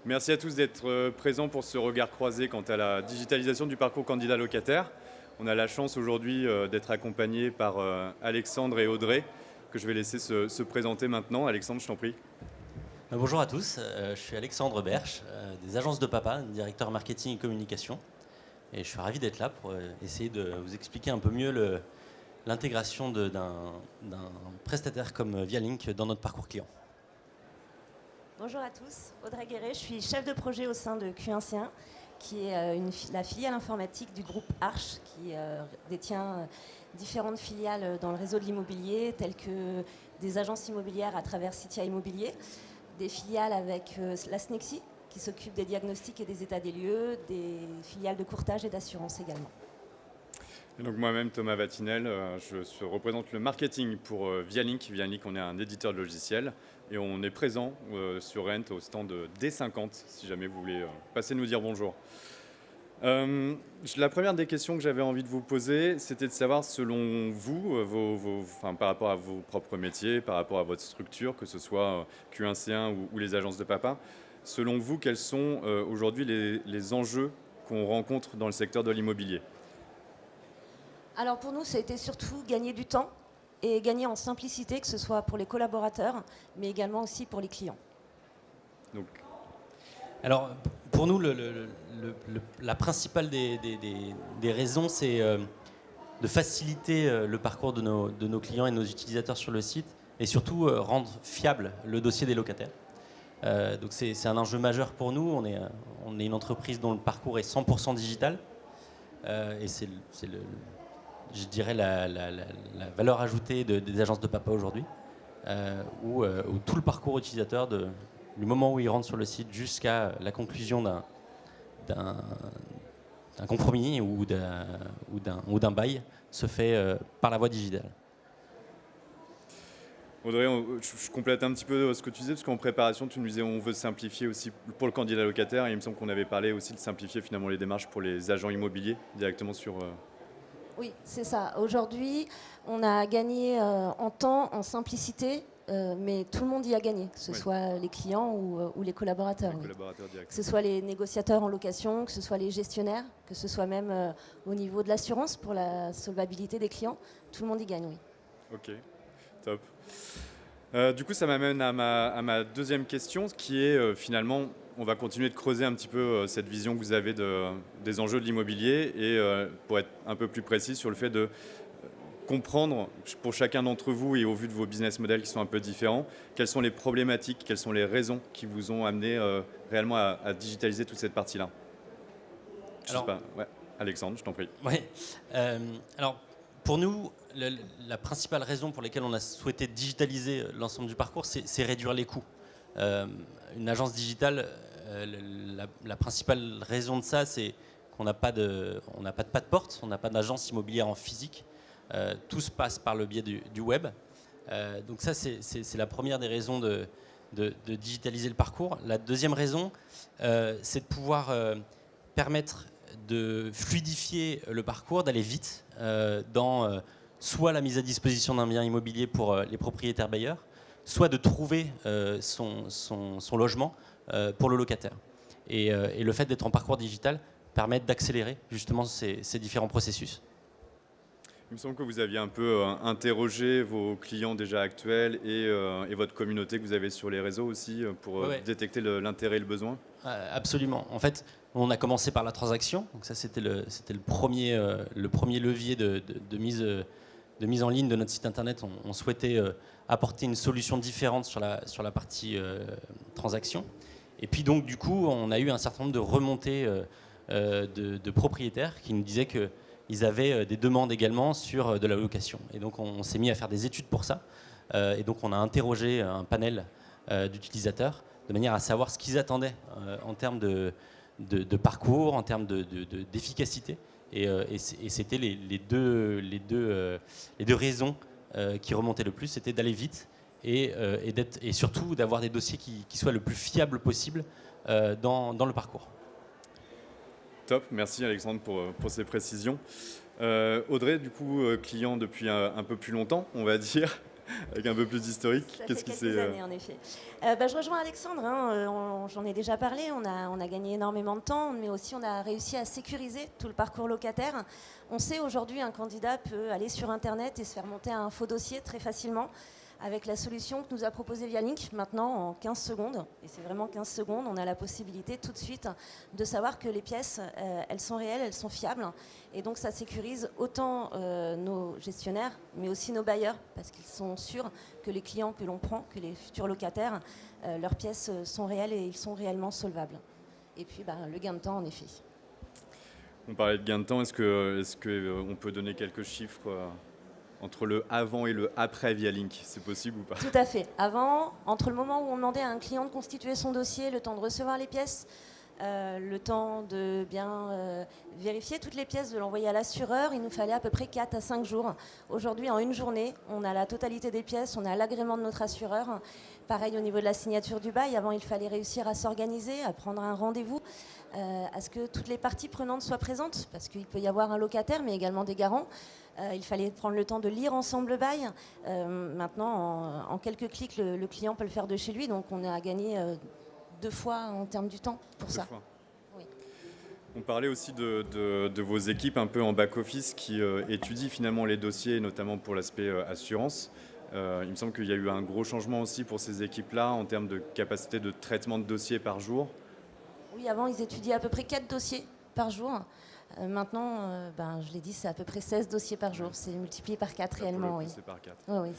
Merci à tous d'être présents pour ce regard croisé quant à la digitalisation du parcours candidat locataire. On a la chance aujourd'hui d'être accompagnés par Alexandre et Audrey, que je vais laisser se présenter maintenant. Alexandre, je t'en prie. Bonjour à tous, je suis Alexandre Berche, des agences de papa, directeur marketing et communication. Et je suis ravi d'être là pour essayer de vous expliquer un peu mieux l'intégration d'un prestataire comme Vialink dans notre parcours client. Bonjour à tous, Audrey Guéret, je suis chef de projet au sein de Q1C1, qui est la filiale informatique du groupe Arche, qui détient différentes filiales dans le réseau de l'immobilier, telles que des agences immobilières à travers Citia Immobilier, des filiales avec la SNEXI, qui s'occupe des diagnostics et des états des lieux, des filiales de courtage et d'assurance également. Et donc moi-même, Thomas Vatinel, je représente le marketing pour Vialink. Vialink, on est un éditeur de logiciels et on est présent sur Rent au stand D50, si jamais vous voulez passer nous dire bonjour. La première des questions que j'avais envie de vous poser, c'était de savoir, selon vous, par rapport à vos propres métiers, par rapport à votre structure, que ce soit Q1C1 ou les agences de papa, selon vous, quels sont aujourd'hui les enjeux qu'on rencontre dans le secteur de l'immobilier ? Alors pour nous, ça a été surtout gagner du temps et gagner en simplicité, que ce soit pour les collaborateurs, mais également aussi pour les clients. Donc, Alors pour nous, la principale des raisons, c'est de faciliter le parcours de nos clients et de nos utilisateurs sur le site et surtout rendre fiable le dossier des locataires. Donc c'est un enjeu majeur pour nous. On est une entreprise dont le parcours est 100% digital et c'est je dirais la valeur ajoutée des agences de papa aujourd'hui, où tout le parcours utilisateur du moment où il rentre sur le site jusqu'à la conclusion d'un compromis ou d'un bail se fait par la voie digitale. Audrey, je complète un petit peu ce que tu disais, parce qu'en préparation, tu nous disais on veut simplifier aussi pour le candidat locataire, et il me semble qu'on avait parlé aussi de simplifier finalement les démarches pour les agents immobiliers directement sur... Oui, c'est ça. Aujourd'hui, on a gagné en temps, en simplicité, mais tout le monde y a gagné, que ce soit les clients ou les collaborateurs. Les collaborateurs directs. Que ce soit les négociateurs en location, que ce soit les gestionnaires, que ce soit même au niveau de l'assurance pour la solvabilité des clients, tout le monde y gagne, oui. Ok, top. Du coup, ça m'amène à ma deuxième question, qui est finalement, on va continuer de creuser un petit peu cette vision que vous avez des enjeux de l'immobilier et pour être un peu plus précis sur le fait de comprendre pour chacun d'entre vous et au vu de vos business models qui sont un peu différents, quelles sont les problématiques, quelles sont les raisons qui vous ont amené réellement à digitaliser toute cette partie-là. Je sais pas. Ouais. Alexandre, je t'en prie. Oui. Alors, pour nous, la principale raison pour laquelle on a souhaité digitaliser l'ensemble du parcours, c'est réduire les coûts. Une agence digitale, la principale raison de ça, c'est qu'on n'a pas de pas de porte, on n'a pas d'agence immobilière en physique. Tout se passe par le biais du web. Donc ça, c'est la première des raisons de digitaliser le parcours. La deuxième raison, c'est de pouvoir permettre de fluidifier le parcours, d'aller vite dans soit la mise à disposition d'un bien immobilier pour les propriétaires bailleurs, soit de trouver son logement pour le locataire. Et le fait d'être en parcours digital permet d'accélérer justement ces différents processus. Il me semble que vous aviez un peu interrogé vos clients déjà actuels et votre communauté que vous avez sur les réseaux aussi pour détecter l'intérêt et le besoin. Absolument. En fait, on a commencé par la transaction. Donc ça, c'était le premier levier de mise en ligne de notre site internet. On souhaitait apporter une solution différente sur la partie transaction. Et puis donc, du coup, on a eu un certain nombre de remontées de propriétaires qui nous disaient qu'ils avaient des demandes également sur de la location. Et donc, on s'est mis à faire des études pour ça. Et donc, on a interrogé un panel d'utilisateurs de manière à savoir ce qu'ils attendaient en termes de parcours, en termes d'efficacité. Et c'était les deux raisons qui remontaient le plus, c'était d'aller vite et surtout d'avoir des dossiers qui soient le plus fiables possible dans le parcours. Top, merci Alexandre pour ces précisions. Audrey, du coup, client depuis un peu plus longtemps, on va dire. Avec un peu plus d'historique, Ça qu'est-ce fait qui quelques s'est... années, en effet. Je rejoins Alexandre, hein, j'en ai déjà parlé, on a gagné énormément de temps, mais aussi on a réussi à sécuriser tout le parcours locataire. On sait aujourd'hui un candidat peut aller sur Internet et se faire monter un faux dossier très facilement. Avec la solution que nous a proposée Vialink, maintenant en 15 secondes, et c'est vraiment 15 secondes, on a la possibilité tout de suite de savoir que les pièces, elles sont réelles, elles sont fiables, et donc ça sécurise autant nos gestionnaires, mais aussi nos bailleurs, parce qu'ils sont sûrs que les clients que l'on prend, que les futurs locataires, leurs pièces sont réelles et ils sont réellement solvables. Et puis le gain de temps, en effet. On parlait de gain de temps, est-ce que on peut donner quelques chiffres entre le avant et le après Vialink, c'est possible ou pas? Tout à fait. Avant, entre le moment où on demandait à un client de constituer son dossier, le temps de recevoir les pièces, le temps de bien vérifier toutes les pièces, de l'envoyer à l'assureur, il nous fallait à peu près 4 à 5 jours. Aujourd'hui, en une journée, on a la totalité des pièces, on a l'agrément de notre assureur. Pareil au niveau de la signature du bail. Avant, il fallait réussir à s'organiser, à prendre un rendez-vous, à ce que toutes les parties prenantes soient présentes, parce qu'il peut y avoir un locataire, mais également des garants. Il fallait prendre le temps de lire ensemble le bail. Maintenant, en quelques clics, le client peut le faire de chez lui, donc on a gagné 2 fois en termes du temps pour ça. Oui. On parlait aussi de vos équipes un peu en back-office qui étudient finalement les dossiers, notamment pour l'aspect assurance. Il me semble qu'il y a eu un gros changement aussi pour ces équipes-là en termes de capacité de traitement de dossiers par jour. Oui, avant, ils étudiaient à peu près 4 dossiers par jour. Maintenant, je l'ai dit, c'est à peu près 16 dossiers par jour. C'est multiplié par 4 réellement, oui. C'est par 4. Oui.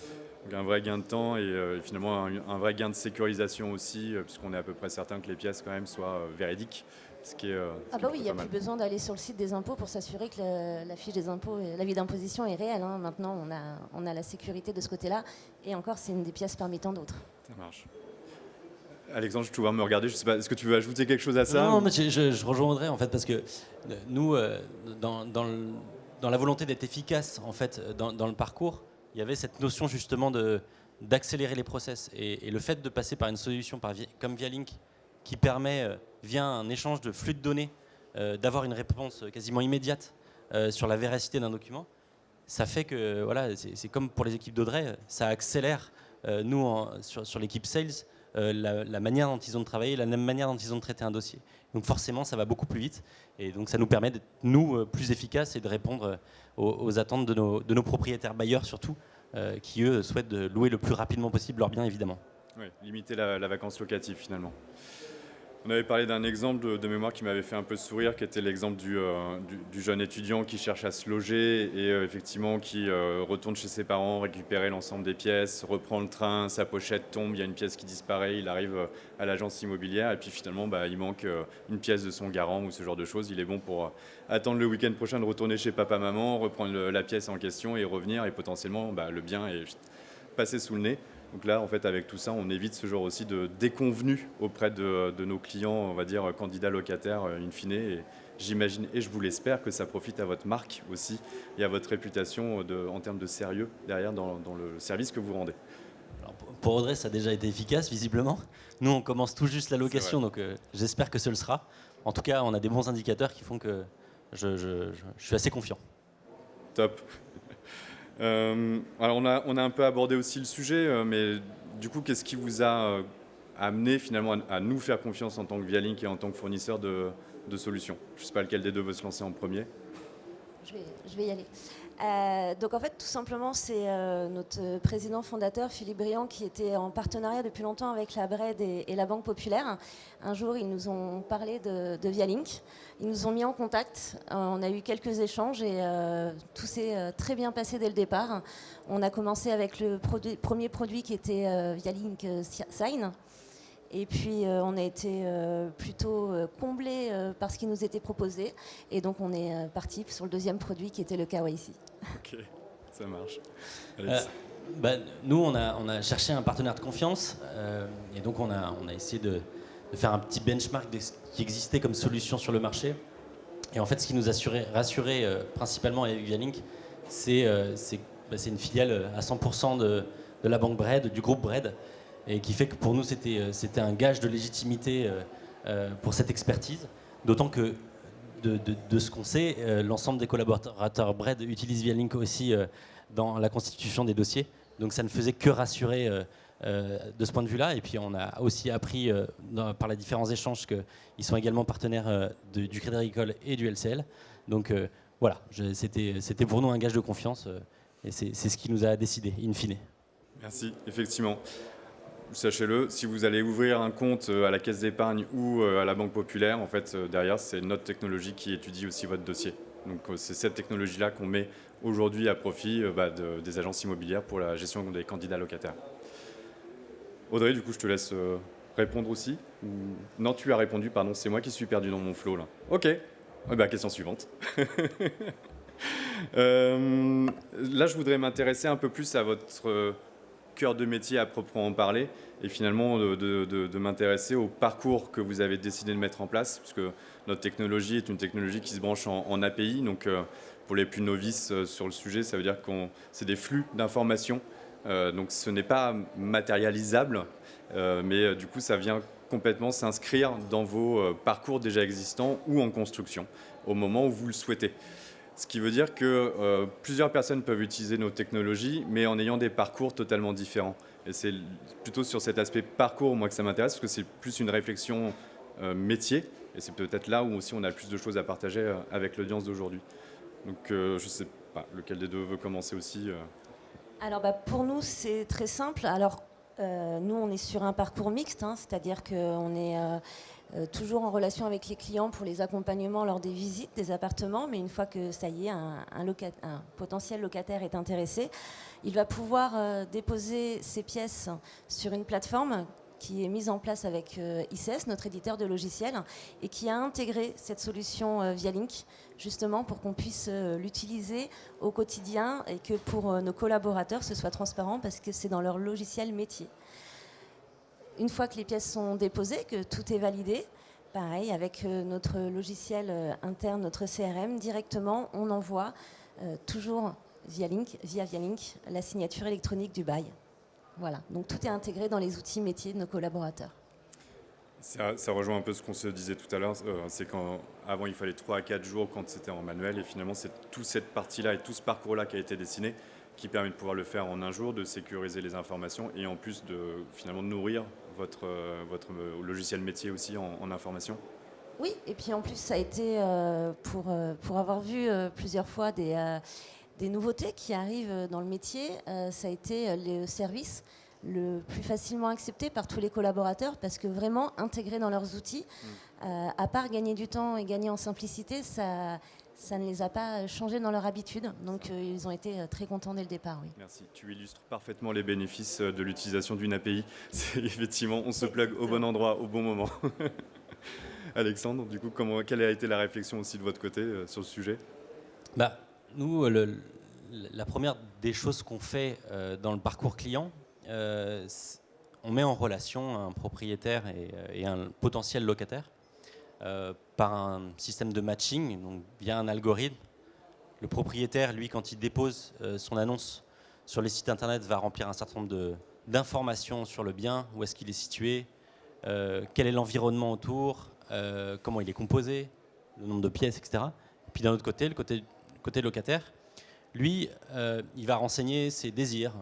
Donc un vrai gain de temps et finalement un vrai gain de sécurisation aussi, puisqu'on est à peu près certain que les pièces quand même soient véridiques. Ce qui est, oui, il n'y a plus besoin d'aller sur le site des impôts pour s'assurer que la fiche des impôts, l'avis d'imposition est réelle. Hein. Maintenant, on a la sécurité de ce côté-là. Et encore, c'est une des pièces parmi tant d'autres. Ça marche. Alexandre, je te vois me regarder, je sais pas, est-ce que tu veux ajouter quelque chose à ça? Non, mais je rejoindrais en fait, parce que nous, dans la volonté d'être efficace en fait, dans le parcours, il y avait cette notion justement d'accélérer les process. Et le fait de passer par une solution comme Vialink, qui permet, via un échange de flux de données, d'avoir une réponse quasiment immédiate sur la véracité d'un document, ça fait que, voilà, c'est comme pour les équipes d'Audrey, ça accélère, nous, sur l'équipe Sales, la manière dont ils ont de travailler, la même manière dont ils ont de traiter un dossier. Donc forcément, ça va beaucoup plus vite. Et donc ça nous permet d'être, nous, plus efficaces et de répondre aux attentes de nos propriétaires bailleurs, surtout, qui, eux, souhaitent de louer le plus rapidement possible leurs biens, évidemment. Oui, limiter la vacance locative, finalement. On avait parlé d'un exemple de mémoire qui m'avait fait un peu sourire, qui était l'exemple du jeune étudiant qui cherche à se loger et effectivement qui retourne chez ses parents, récupérer l'ensemble des pièces, reprend le train, sa pochette tombe, il y a une pièce qui disparaît, il arrive à l'agence immobilière et puis finalement il manque une pièce de son garant ou ce genre de choses. Il est bon pour attendre le week-end prochain de retourner chez papa-maman, reprendre la pièce en question et revenir et potentiellement le bien est passé sous le nez. Donc là, en fait, avec tout ça, on évite ce genre aussi de déconvenus auprès de nos clients, on va dire candidats locataires, in fine. Et j'imagine, et je vous l'espère, que ça profite à votre marque aussi et à votre réputation en termes de sérieux derrière dans le service que vous rendez. Alors, pour Audrey, ça a déjà été efficace, visiblement. Nous, on commence tout juste la location, donc j'espère que ce le sera. En tout cas, on a des bons indicateurs qui font que je suis assez confiant. Top. Alors on a un peu abordé aussi le sujet, mais du coup, qu'est-ce qui vous a amené finalement à nous faire confiance en tant que Vialink et en tant que fournisseur de solutions? Je ne sais pas lequel des deux veut se lancer en premier. Je vais y aller. Donc en fait, tout simplement, c'est notre président fondateur, Philippe Briand, qui était en partenariat depuis longtemps avec la BRED et la Banque Populaire. Un jour, ils nous ont parlé de Vialink. Ils nous ont mis en contact. On a eu quelques échanges et tout s'est très bien passé dès le départ. On a commencé avec le premier produit qui était Vialink Sign. Et puis, on a été plutôt comblés par ce qui nous était proposé. Et donc, on est parti sur le deuxième produit qui était le KYC. Ok, ça marche. Nous, on a cherché un partenaire de confiance. Et donc, on a essayé de faire un petit benchmark de ce qui existait comme solution sur le marché. Et en fait, ce qui nous a rassuré principalement avec Vialink, c'est une filiale à 100% de la banque BRED, du groupe BRED. Et qui fait que pour nous, c'était un gage de légitimité pour cette expertise. D'autant que, de ce qu'on sait, l'ensemble des collaborateurs BRED utilisent Vialink aussi dans la constitution des dossiers. Donc ça ne faisait que rassurer de ce point de vue-là. Et puis on a aussi appris par les différents échanges qu'ils sont également partenaires du Crédit Agricole et du LCL. Donc voilà, c'était pour nous un gage de confiance et c'est ce qui nous a décidé, in fine. Merci, effectivement. Sachez-le, si vous allez ouvrir un compte à la Caisse d'épargne ou à la Banque Populaire, en fait, derrière, c'est notre technologie qui étudie aussi votre dossier. Donc c'est cette technologie-là qu'on met aujourd'hui à profit des agences immobilières pour la gestion des candidats locataires. Audrey, du coup, je te laisse répondre aussi. Non, tu as répondu, pardon, c'est moi qui suis perdu dans mon flow là. Ok, question suivante. Là, je voudrais m'intéresser un peu plus à votre cœur de métier à proprement parler et finalement de m'intéresser au parcours que vous avez décidé de mettre en place, puisque notre technologie est une technologie qui se branche en API. Donc, pour les plus novices sur le sujet, ça veut dire que c'est des flux d'informations. Donc, ce n'est pas matérialisable, mais du coup, ça vient complètement s'inscrire dans vos parcours déjà existants ou en construction au moment où vous le souhaitez. Ce qui veut dire que plusieurs personnes peuvent utiliser nos technologies, mais en ayant des parcours totalement différents. Et c'est plutôt sur cet aspect parcours, moi, que ça m'intéresse, parce que c'est plus une réflexion métier. Et c'est peut-être là où aussi on a le plus de choses à partager avec l'audience d'aujourd'hui. Donc, je ne sais pas lequel des deux veut commencer aussi. Alors, pour nous, c'est très simple. Alors, nous, on est sur un parcours mixte, c'est-à-dire qu'on est toujours en relation avec les clients pour les accompagnements lors des visites des appartements, mais une fois que ça y est, un potentiel locataire est intéressé, il va pouvoir déposer ses pièces sur une plateforme qui est mise en place avec ICS, notre éditeur de logiciels, et qui a intégré cette solution via Link, justement pour qu'on puisse l'utiliser au quotidien et que pour nos collaborateurs, ce soit transparent parce que c'est dans leur logiciel métier. Une fois que les pièces sont déposées, que tout est validé, pareil, avec notre logiciel interne, notre CRM, directement, on envoie toujours via Link, la signature électronique du bail. Voilà, donc tout est intégré dans les outils métiers de nos collaborateurs. Ça rejoint un peu ce qu'on se disait tout à l'heure, c'est qu'avant il fallait 3 à 4 jours quand c'était en manuel, et finalement c'est toute cette partie-là et tout ce parcours-là qui a été dessiné qui permet de pouvoir le faire en un jour, de sécuriser les informations et en plus de finalement nourrir votre logiciel métier aussi en information. Oui, et puis en plus ça a été pour avoir vu plusieurs fois des nouveautés qui arrivent dans le métier, ça a été le service le plus facilement accepté par tous les collaborateurs parce que vraiment intégré dans leurs outils, à part gagner du temps et gagner en simplicité, ça ne les a pas changés dans leur habitude. Donc ils ont été très contents dès le départ. Oui. Merci, tu illustres parfaitement les bénéfices de l'utilisation d'une API. C'est effectivement, on se plug au bon endroit, au bon moment. Alexandre, du coup, quelle a été la réflexion aussi de votre côté sur le sujet ? Nous, la première des choses qu'on fait dans le parcours client, on met en relation un propriétaire et un potentiel locataire par un système de matching, donc via un algorithme. Le propriétaire, lui, quand il dépose son annonce sur les sites internet, va remplir un certain nombre d'informations sur le bien, où est-ce qu'il est situé, quel est l'environnement autour, comment il est composé, le nombre de pièces, etc. Et puis d'un autre côté, le côté locataire, lui, il va renseigner ses désirs,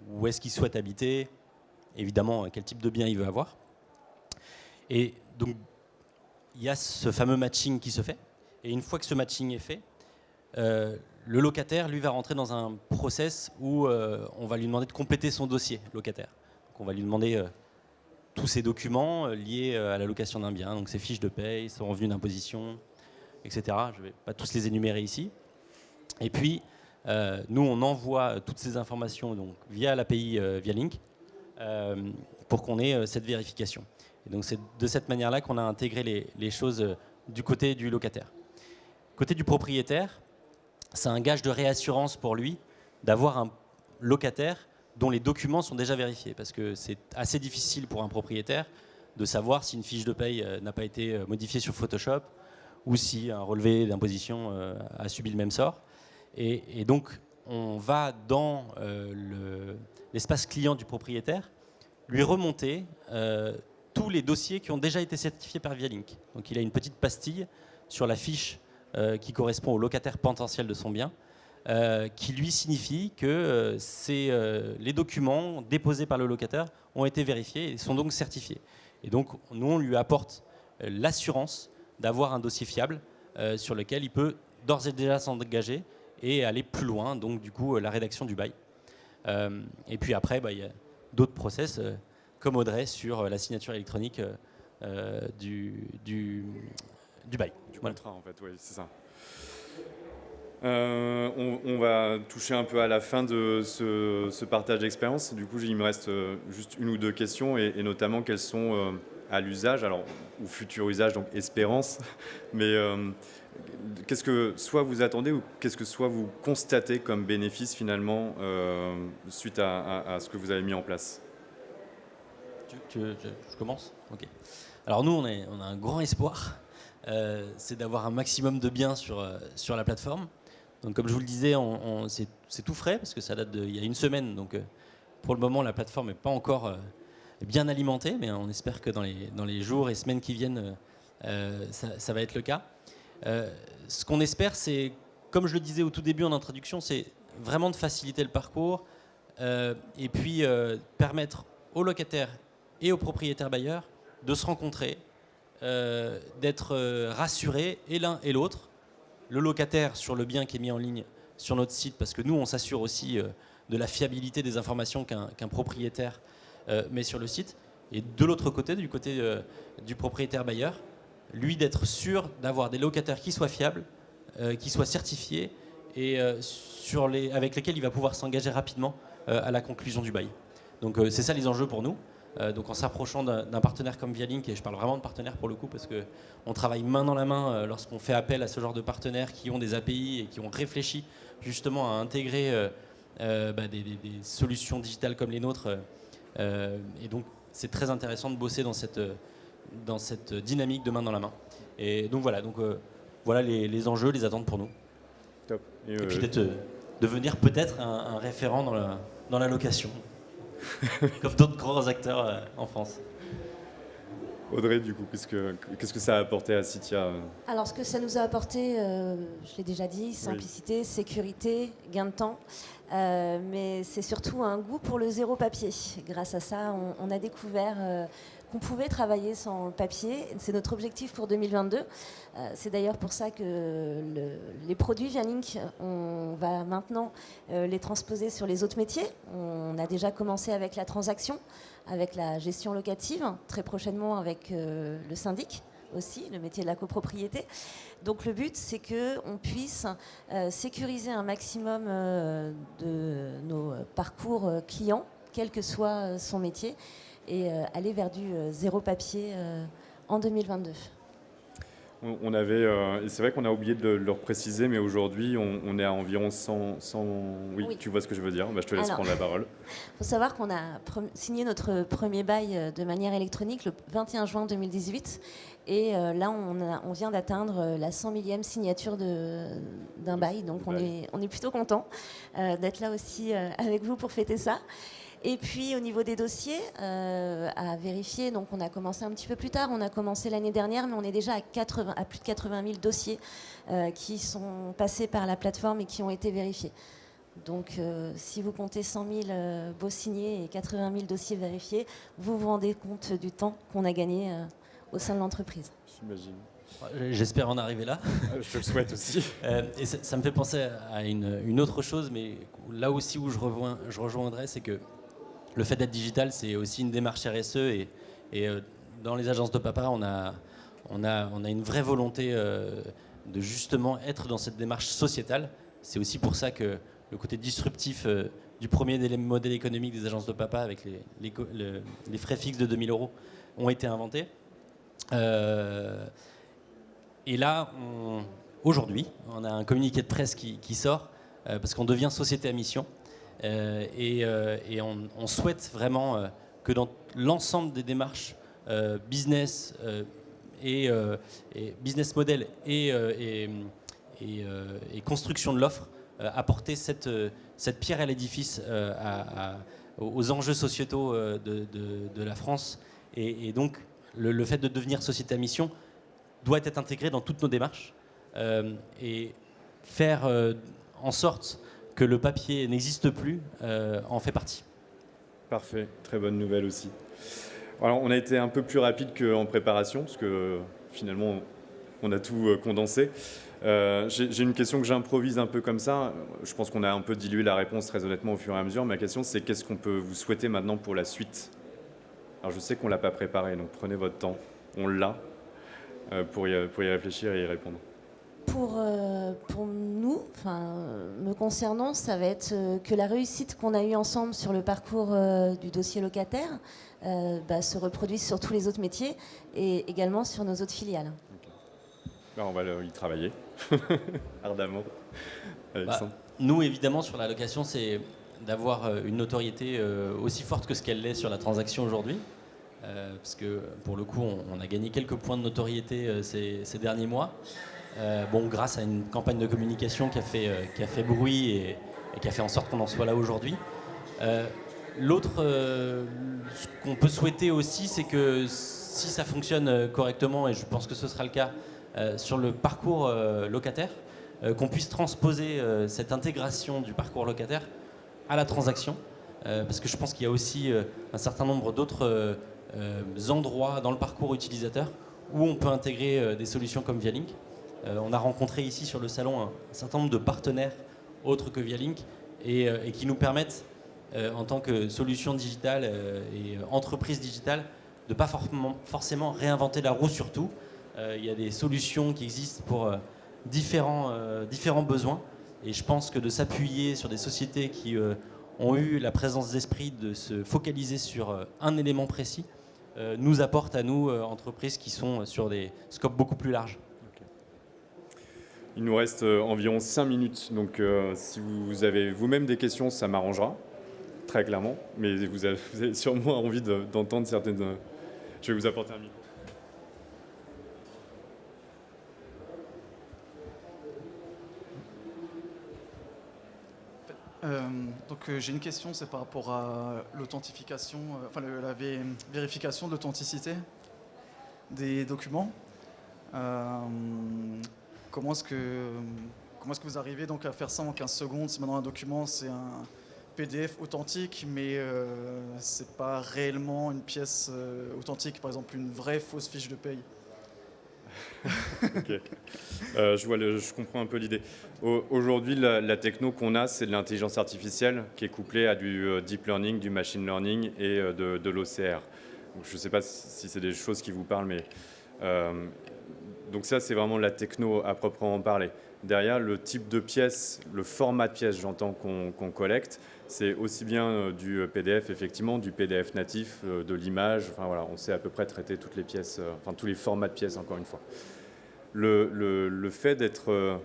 où est-ce qu'il souhaite habiter, évidemment, quel type de bien il veut avoir. Et donc, il y a ce fameux matching qui se fait. Et une fois que ce matching est fait, le locataire, lui, va rentrer dans un process où on va lui demander de compléter son dossier locataire. Donc, on va lui demander tous ses documents liés à la location d'un bien, donc ses fiches de paye, son revenu d'imposition, etc. Je ne vais pas tous les énumérer ici. Et puis, nous, on envoie toutes ces informations donc, via l'API, via Link, pour qu'on ait cette vérification. Et donc, c'est de cette manière-là qu'on a intégré les choses du côté du locataire. Côté du propriétaire, c'est un gage de réassurance pour lui d'avoir un locataire dont les documents sont déjà vérifiés, parce que c'est assez difficile pour un propriétaire de savoir si une fiche de paye n'a pas été modifiée sur Photoshop ou si un relevé d'imposition a subi le même sort. Et donc, on va dans l'espace client du propriétaire lui remonter tous les dossiers qui ont déjà été certifiés par Vialink. Donc, il a une petite pastille sur la fiche qui correspond au locataire potentiel de son bien, qui lui signifie que les documents déposés par le locataire ont été vérifiés et sont donc certifiés. Et donc, nous, on lui apporte l'assurance d'avoir un dossier fiable sur lequel il peut d'ores et déjà s'engager et aller plus loin, donc du coup, la rédaction du bail. Et puis après, il y a d'autres process, comme Audrey, sur la signature électronique du bail. Du contrat, en fait, oui, c'est ça. On va toucher un peu à la fin de ce partage d'expérience. Du coup, il me reste juste une ou deux questions, et notamment quelles sont à l'usage, alors, ou futur usage, donc espérance, mais qu'est-ce que soit vous attendez ou qu'est-ce que soit vous constatez comme bénéfice finalement suite à ce que vous avez mis en place? Je commence ? Ok. Alors nous, on a un grand espoir, c'est d'avoir un maximum de biens sur la plateforme. Donc comme je vous le disais, c'est tout frais parce que ça date d'il y a une semaine. Donc pour le moment, la plateforme n'est pas encore bien alimentée, mais on espère que dans les jours et semaines qui viennent, ça va être le cas. Ce qu'on espère, c'est, comme je le disais au tout début en introduction, c'est vraiment de faciliter le parcours et puis permettre aux locataires et aux propriétaires bailleurs de se rencontrer, d'être rassurés, et l'un et l'autre, le locataire sur le bien qui est mis en ligne sur notre site, parce que nous, on s'assure aussi de la fiabilité des informations qu'un propriétaire met sur le site, et de l'autre côté, du côté du propriétaire bailleur, lui d'être sûr d'avoir des locataires qui soient fiables, qui soient certifiés, et avec lesquels il va pouvoir s'engager rapidement à la conclusion du bail. Donc c'est ça les enjeux pour nous. Donc en s'approchant d'un partenaire comme Vialink, et je parle vraiment de partenaire pour le coup parce qu'on travaille main dans la main lorsqu'on fait appel à ce genre de partenaires qui ont des API et qui ont réfléchi justement à intégrer des solutions digitales comme les nôtres. Et donc c'est très intéressant de bosser dans cette dynamique de main dans la main. Et donc voilà les enjeux, les attentes pour nous. Top. Et puis peut-être devenir peut-être un référent dans la location. Comme d'autres grands acteurs en France. Audrey, du coup, qu'est-ce que ça a apporté à Citia? Alors, ce que ça nous a apporté, je l'ai déjà dit, simplicité, sécurité, gain de temps, mais c'est surtout un goût pour le zéro papier. Grâce à ça, on a découvert qu'on pouvait travailler sans papier. C'est notre objectif pour 2022. C'est d'ailleurs pour ça que les produits Vialink, on va maintenant les transposer sur les autres métiers. On a déjà commencé avec la transaction, avec la gestion locative, très prochainement avec le syndic aussi, le métier de la copropriété. Donc le but, c'est qu'on puisse sécuriser un maximum de nos parcours clients, quel que soit son métier, et aller vers du zéro papier en 2022. On avait, et c'est vrai qu'on a oublié de le préciser, mais aujourd'hui, on est à environ 100... Oui, tu vois ce que je veux dire. Je te laisse prendre la parole. Il faut savoir qu'on a signé notre premier bail de manière électronique le 21 juin 2018. Et là, on vient d'atteindre la 100 millième signature d'un bail. Donc, on est plutôt content d'être là aussi avec vous pour fêter ça. Et puis au niveau des dossiers à vérifier, donc on a commencé un petit peu plus tard, on a commencé l'année dernière, mais on est déjà à plus de 80 000 dossiers qui sont passés par la plateforme et qui ont été vérifiés. Donc si vous comptez 100 000 baux signés et 80 000 dossiers vérifiés, vous vous rendez compte du temps qu'on a gagné au sein de l'entreprise. J'imagine. J'espère en arriver là. Je te le souhaite aussi. Et ça me fait penser à une autre chose, mais là aussi où je rejoindrai, c'est que le fait d'être digital, c'est aussi une démarche RSE et dans les agences de papa, on a une vraie volonté de justement être dans cette démarche sociétale. C'est aussi pour ça que le côté disruptif du premier modèle économique des agences de papa avec les frais fixes de 2 000 € ont été inventés. Et là, aujourd'hui, on a un communiqué de presse qui sort parce qu'on devient société à mission. Et on souhaite vraiment que dans l'ensemble des démarches business et business model et construction de l'offre, apporter cette pierre à l'édifice aux enjeux sociétaux de la France. Et donc, le fait de devenir société à mission doit être intégré dans toutes nos démarches et faire en sorte que le papier n'existe plus en fait partie. Parfait, très bonne nouvelle aussi. Alors, on a été un peu plus rapide qu'en préparation, parce que finalement, on a tout condensé. J'ai une question que j'improvise un peu comme ça. Je pense qu'on a un peu dilué la réponse très honnêtement au fur et à mesure. Ma question, c'est qu'est-ce qu'on peut vous souhaiter maintenant pour la suite? Alors, je sais qu'on ne l'a pas préparé, donc prenez votre temps. On l'a pour y réfléchir et y répondre. Pour nous, me concernant, ça va être que la réussite qu'on a eue ensemble sur le parcours du dossier locataire se reproduise sur tous les autres métiers et également sur nos autres filiales. Okay. On va y travailler ardemment. Nous, évidemment, sur la location, c'est d'avoir une notoriété aussi forte que ce qu'elle l'est sur la transaction aujourd'hui. Parce que pour le coup, on a gagné quelques points de notoriété ces derniers mois. Grâce à une campagne de communication qui a fait bruit et qui a fait en sorte qu'on en soit là aujourd'hui. L'autre, ce qu'on peut souhaiter aussi, c'est que si ça fonctionne correctement, et je pense que ce sera le cas sur le parcours locataire, qu'on puisse transposer cette intégration du parcours locataire à la transaction, parce que je pense qu'il y a aussi un certain nombre d'autres endroits dans le parcours utilisateur où on peut intégrer des solutions comme Vialink. On a rencontré ici sur le salon un certain nombre de partenaires autres que Vialink et qui nous permettent, en tant que solution digitale et entreprise digitale, de ne pas forcément réinventer la roue sur tout. Il y a des solutions qui existent pour différents besoins. Et je pense que de s'appuyer sur des sociétés qui ont eu la présence d'esprit de se focaliser sur un élément précis nous apporte à nous, entreprises qui sont sur des scopes beaucoup plus larges. Il nous reste environ 5 minutes, donc si vous avez vous-même des questions, ça m'arrangera, très clairement. Mais vous avez sûrement envie d'entendre certaines... Je vais vous apporter un micro. J'ai une question, c'est par rapport à l'authentification, la vérification de l'authenticité des documents. Comment est-ce que vous arrivez donc à faire ça en 15 secondes si maintenant un document c'est un PDF authentique mais c'est pas réellement une pièce authentique, par exemple une vraie fausse fiche de paye? Ok. Je comprends un peu l'idée. Aujourd'hui, la techno qu'on a, c'est de l'intelligence artificielle qui est couplée à du deep learning, du machine learning et de l'OCR. Donc, je ne sais pas si c'est des choses qui vous parlent, mais donc ça, c'est vraiment la techno à proprement parler. Derrière, le type de pièce, le format de pièce, j'entends qu'on collecte, c'est aussi bien du PDF, effectivement, du PDF natif, de l'image. Enfin voilà, on sait à peu près traiter toutes les pièces, tous les formats de pièces, encore une fois. Le fait d'être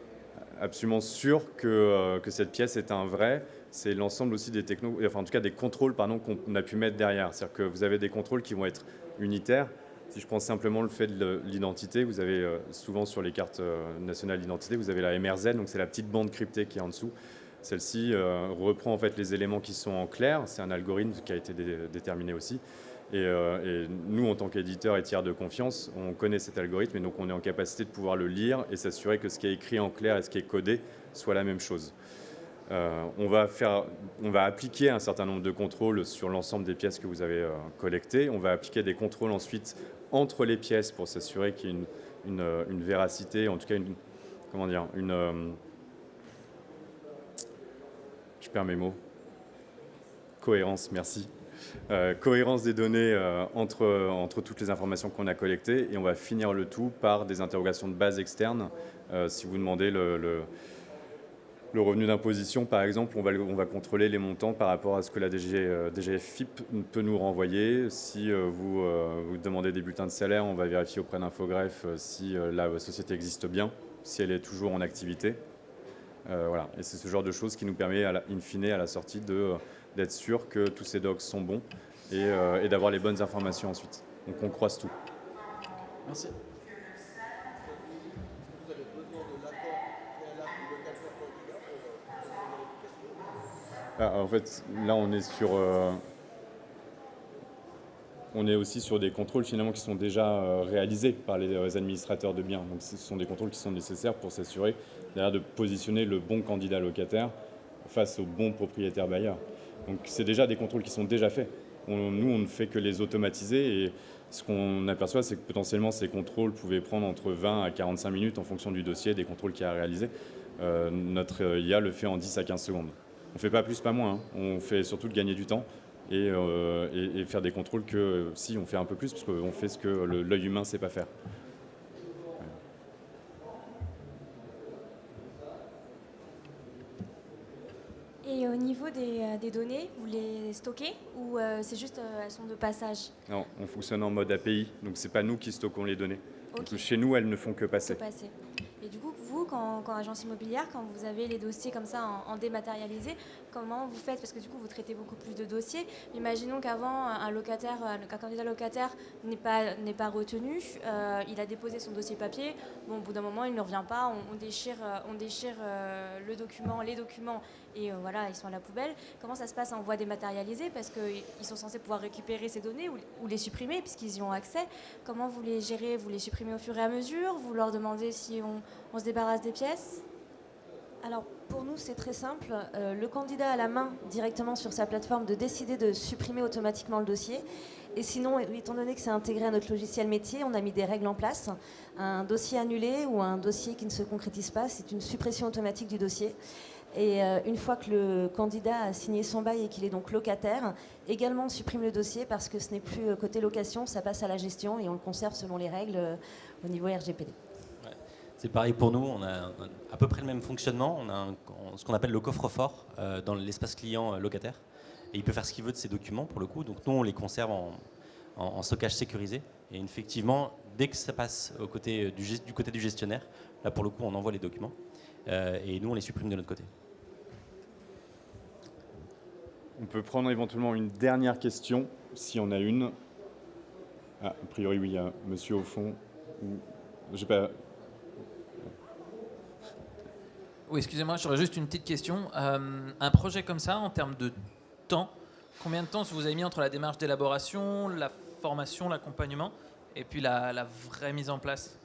absolument sûr que cette pièce est un vrai, c'est l'ensemble aussi des technos, en tout cas des contrôles qu'on a pu mettre derrière. C'est-à-dire que vous avez des contrôles qui vont être unitaires. Si je prends simplement le fait de l'identité, vous avez souvent sur les cartes nationales d'identité, vous avez la MRZ, donc c'est la petite bande cryptée qui est en dessous. Celle-ci reprend en fait les éléments qui sont en clair. C'est un algorithme qui a été déterminé aussi. Et nous, en tant qu'éditeur et tiers de confiance, on connaît cet algorithme et donc on est en capacité de pouvoir le lire et s'assurer que ce qui est écrit en clair et ce qui est codé soit la même chose. On va appliquer un certain nombre de contrôles sur l'ensemble des pièces que vous avez collectées. On va appliquer des contrôles ensuite entre les pièces pour s'assurer qu'il y ait une véracité, en tout cas je perds mes mots. Cohérence, merci. Cohérence des données entre toutes les informations qu'on a collectées, et on va finir le tout par des interrogations de base externes. Si vous demandez le revenu d'imposition, par exemple, on va contrôler les montants par rapport à ce que la DGFiP peut nous renvoyer. Si vous demandez des bulletins de salaire, on va vérifier auprès d'Infogreffe si la société existe bien, si elle est toujours en activité. Voilà. Et c'est ce genre de choses qui nous permet, in fine, à la sortie, d'être sûr que tous ces docs sont bons et d'avoir les bonnes informations ensuite. Donc on croise tout. Merci. En fait, là, on est sur... on est aussi sur des contrôles finalement qui sont déjà réalisés par les administrateurs de biens. Donc ce sont des contrôles qui sont nécessaires pour s'assurer de positionner le bon candidat locataire face au bon propriétaire bailleur. Donc c'est déjà des contrôles qui sont déjà faits. Nous, on ne fait que les automatiser et ce qu'on aperçoit, c'est que potentiellement ces contrôles pouvaient prendre entre 20 à 45 minutes en fonction du dossier, des contrôles qu'il y a à réaliser. Notre IA le fait en 10 à 15 secondes. On ne fait pas plus, pas moins. On fait surtout de gagner du temps et faire des contrôles que si on fait un peu plus, parce qu'on fait ce que l'œil humain ne sait pas faire. Et au niveau des données, vous les stockez ou c'est juste elles sont de passage? Non, on fonctionne en mode API, donc c'est pas nous qui stockons les données. Ok. Donc, chez nous, elles ne font que passer. Et du coup, vous, quand agence immobilière, quand vous avez les dossiers comme ça en dématérialisé, comment vous faites? Parce que du coup, vous traitez beaucoup plus de dossiers. Imaginons qu'avant, un candidat locataire n'est pas retenu, il a déposé son dossier papier. Bon, au bout d'un moment, il ne revient pas. On déchire les documents et voilà, ils sont à la poubelle. Comment ça se passe en voie dématérialisée? Parce qu'ils sont censés pouvoir récupérer ces données ou les supprimer puisqu'ils y ont accès. Comment vous les gérez? Vous les supprimez au fur et à mesure? Vous leur demandez si on se débarrasse des pièces? Alors pour nous c'est très simple, le candidat a la main directement sur sa plateforme de décider de supprimer automatiquement le dossier. Et sinon, étant donné que c'est intégré à notre logiciel métier, on a mis des règles en place. Un dossier annulé ou un dossier qui ne se concrétise pas, c'est une suppression automatique du dossier. Et une fois que le candidat a signé son bail et qu'il est donc locataire, également on supprime le dossier parce que ce n'est plus côté location, ça passe à la gestion et on le conserve selon les règles au niveau RGPD. C'est pareil pour nous, on a à peu près le même fonctionnement. On a ce qu'on appelle le coffre-fort dans l'espace client locataire. Et il peut faire ce qu'il veut de ses documents pour le coup. Donc nous, on les conserve en stockage sécurisé. Et effectivement, dès que ça passe du côté du gestionnaire, là pour le coup, on envoie les documents. Et nous, on les supprime de notre côté. On peut prendre éventuellement une dernière question, si on a une. Ah, a priori, oui, il y a monsieur au fond. J'ai pas... Oui, excusez-moi, j'aurais juste une petite question. Un projet comme ça, en termes de temps, combien de temps vous avez mis entre la démarche d'élaboration, la formation, l'accompagnement, et puis la vraie mise en place?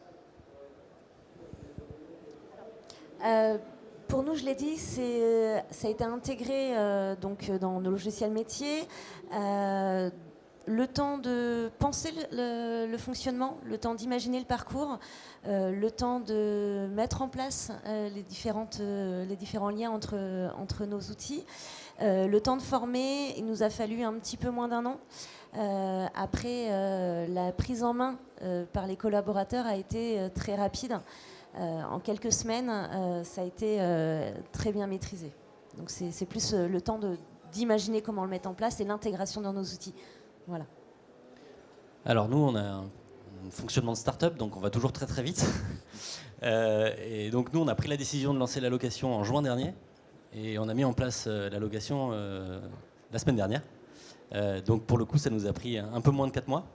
Pour nous, je l'ai dit, ça a été intégré donc, dans nos logiciels métiers. Le temps de penser le fonctionnement, le temps d'imaginer le parcours, le temps de mettre en place les différents liens entre nos outils, le temps de former, il nous a fallu un petit peu moins d'un an. Après, la prise en main par les collaborateurs a été très rapide. En quelques semaines, ça a été très bien maîtrisé. Donc c'est plus le temps d'imaginer comment le mettre en place et l'intégration dans nos outils. Voilà. Alors nous, on a un fonctionnement de start-up, donc on va toujours très très vite. Et donc nous, on a pris la décision de lancer la location en juin dernier. Et on a mis en place la location la semaine dernière. Donc pour le coup, ça nous a pris un peu moins de 4 mois.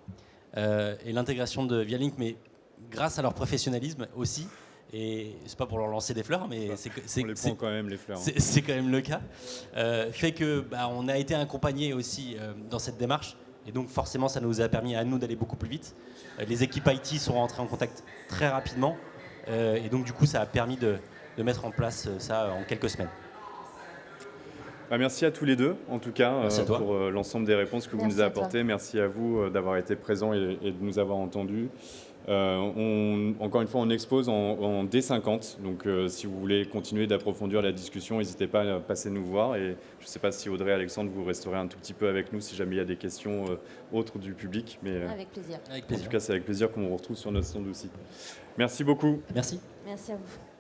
Et l'intégration de Vialink, mais grâce à leur professionnalisme aussi, et c'est pas pour leur lancer des fleurs, mais on les prend quand même les fleurs. C'est quand même le cas. Fait que on a été accompagnés aussi dans cette démarche, et donc forcément ça nous a permis à nous d'aller beaucoup plus vite. Les équipes IT sont rentrées en contact très rapidement, et donc du coup ça a permis de mettre en place ça en quelques semaines. Merci à tous les deux, en tout cas, pour l'ensemble des réponses que vous nous avez apportées. Merci à vous d'avoir été présents et de nous avoir entendus. Encore une fois, on expose en D50, donc si vous voulez continuer d'approfondir la discussion, n'hésitez pas à passer nous voir. Et je ne sais pas si Audrey et Alexandre, vous resterez un tout petit peu avec nous si jamais il y a des questions autres du public. Mais, avec plaisir. Avec plaisir. En tout cas, c'est avec plaisir qu'on vous retrouve sur notre stand aussi. Merci beaucoup. Merci. Merci à vous.